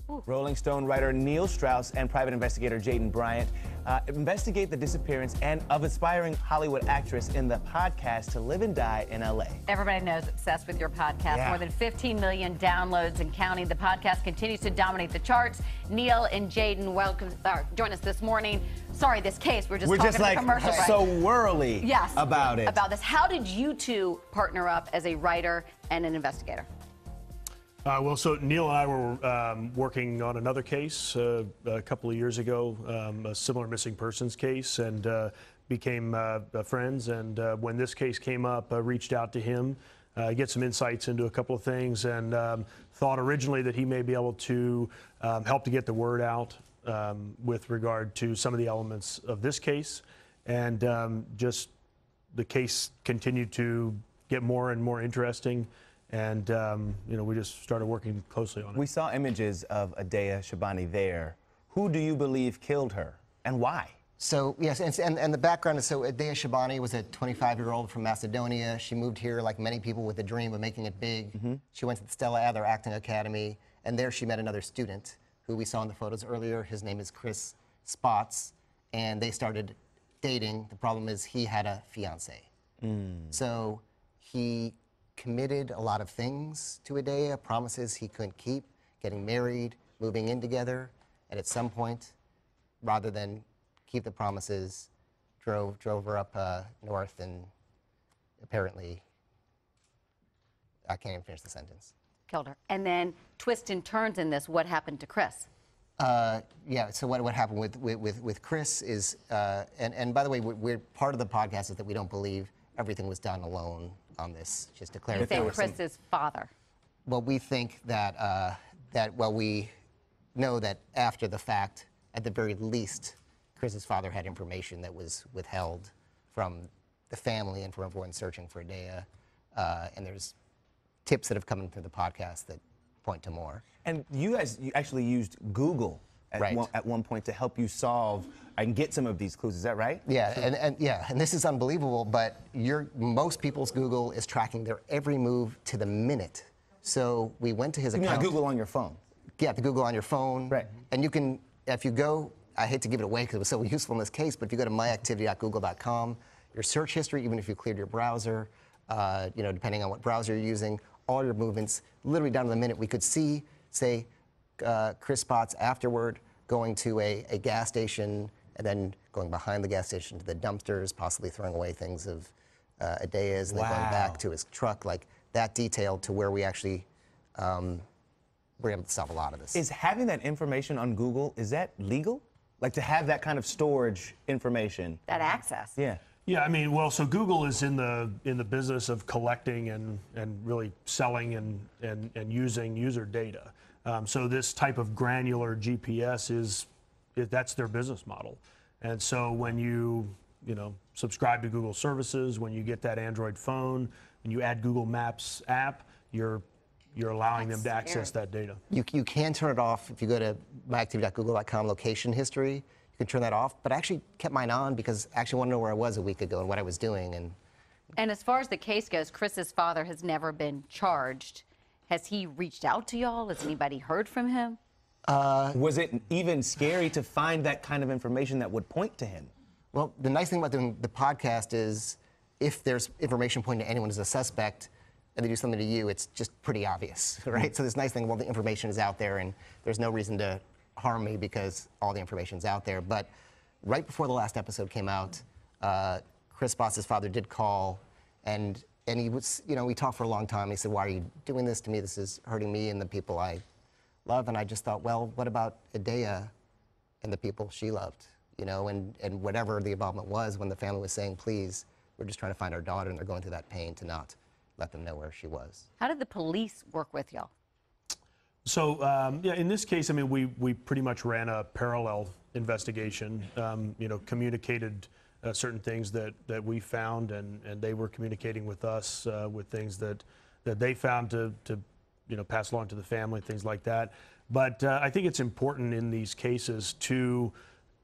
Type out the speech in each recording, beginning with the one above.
Rolling Stone writer Neil Strauss and private investigator Jayden Brant investigate the disappearance of aspiring Hollywood actress in the podcast To Live and Die in L.A. Everybody knows Obsessed with Your podcast. Yeah. More than 15 million downloads and counting. The podcast continues to dominate the charts. Neil and Jayden, join us this morning. Sorry, this case. We're just talking commercial break. So whirly about it. About this. How did you two partner up as a writer and an investigator? Well, so Neil and I were working on another case a couple of years ago, a similar missing persons case, and became friends. And when this case came up, I reached out to him, get some insights into a couple of things, and thought originally that he may be able to help to get the word out with regard to some of the elements of this case. And just the case continued to get more and more interesting. And, we just started working closely on it. We saw images of Adea Shabani there. Who do you believe killed her and why? So, yes, and the background is, so Adea Shabani was a 25-year-old from Macedonia. She moved here, like many people, with the dream of making it big. She went to the Stella Adler Acting Academy, and there she met another student who we saw in the photos earlier. His name is Chris Spots, and they started dating. The problem is he had a fiance. So he committed a lot of things to Adea, promises he couldn't keep, getting married, moving in together, and at some point, rather than keep the promises, drove her up north and apparently, I can't even finish the sentence. Killed her. And then twist and turns in this, what happened to Chris? Yeah, so what happened with Chris is, and by the way, we're part of the podcast is that we don't believe everything was done alone on this, just to clarify. You say Chris's father. Well, we think that, we know that after the fact, at the very least, Chris's father had information that was withheld from the family and from everyone searching for Adea. And there's tips that have come in through the podcast that point to more. And you actually used Google at one point to help you solve and get some of these clues. Is that right? Yeah, and this is unbelievable, but most people's Google is tracking their every move to the minute. So we went to his account. You mean Google on your phone? Yeah, the Google on your phone. Right. And you can, if you go, I hate to give it away because it was so useful in this case, but if you go to myactivity.google.com, your search history, even if you cleared your browser, depending on what browser you're using, all your movements, literally down to the minute, we could see, say, Chris Spots afterward going to a gas station and then going behind the gas station to the dumpsters, possibly throwing away things of Adea's, and then going back to his truck, like that detailed to where we actually were able to solve a lot of this. Is having that information on Google, is that legal? Like to have that kind of storage information? That access? Yeah. Yeah, I mean, well, so Google is in the business of collecting and really selling and using user data. So this type of granular GPS that's their business model. And so when you subscribe to Google services, when you get that Android phone, when you add Google Maps app, you're allowing them to access that data. You can turn it off if you go to myactivity.google.com location history. You can turn that off, but I actually kept mine on because I actually want to know where I was a week ago and what I was doing. And as far as the case goes, Chris's father has never been charged. Has he reached out to y'all? Has anybody heard from him? Was it even scary to find that kind of information that would point to him? Well, the nice thing about doing the podcast is if there's information pointing to anyone as a suspect and they do something to you, it's just pretty obvious, right? So this nice thing, well, the information is out there and there's no reason to harm me because all the information's out there. But right before the last episode came out, Chris Spots' father did call and he was, we talked for a long time. He said, why are you doing this to me? This is hurting me and the people I love. And I just thought, well, what about Adea and the people she loved? And whatever the involvement was when the family was saying, please, we're just trying to find our daughter and they're going through that pain, to not let them know where she was. How did the police work with y'all? So, in this case, I mean, we pretty much ran a parallel investigation, communicated certain things that we found, and they were communicating with us with things that they found to pass along to the family, things like that. But I think it's important in these cases to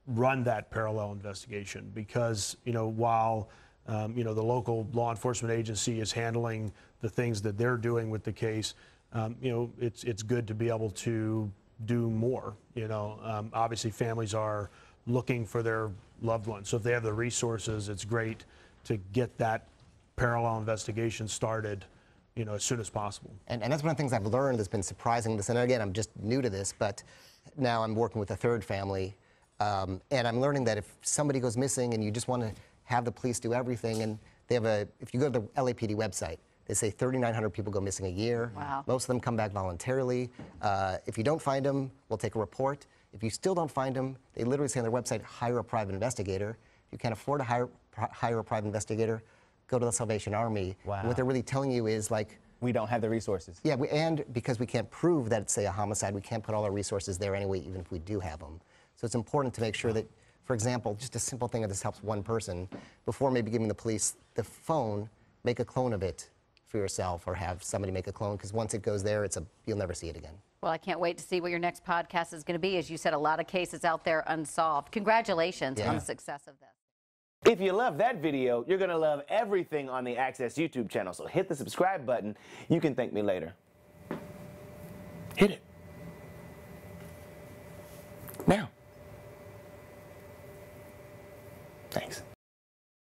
run that parallel investigation because, while the local law enforcement agency is handling the things that they're doing with the case, it's good to be able to do more. Obviously families are looking for their loved ones. So if they have the resources, it's great to get that parallel investigation started, as soon as possible. And that's one of the things I've learned that's been surprising. And again, I'm just new to this, but now I'm working with a third family, and I'm learning that if somebody goes missing and you just want to have the police do everything, and they have if you go to the LAPD website, they say 3,900 people go missing a year. Wow. Most of them come back voluntarily. If you don't find them, we'll take a report. If you still don't find them, they literally say on their website, hire a private investigator. If you can't afford to hire a private investigator, go to the Salvation Army. Wow. And what they're really telling you is like, we don't have the resources. yeah, and because we can't prove that it's, say, a homicide, we can't put all our resources there anyway, even if we do have them. So it's important to make sure that, for example, just a simple thing that this helps one person, before maybe giving the police the phone, make a clone of it for yourself, or have somebody make a clone, because once it goes there, you'll never see it again. Well, I can't wait to see what your next podcast is going to be. As you said, a lot of cases out there unsolved. Congratulations on the success of this. If you love that video, you're going to love everything on the Access YouTube channel. So hit the subscribe button. You can thank me later. Hit it. Now. Thanks.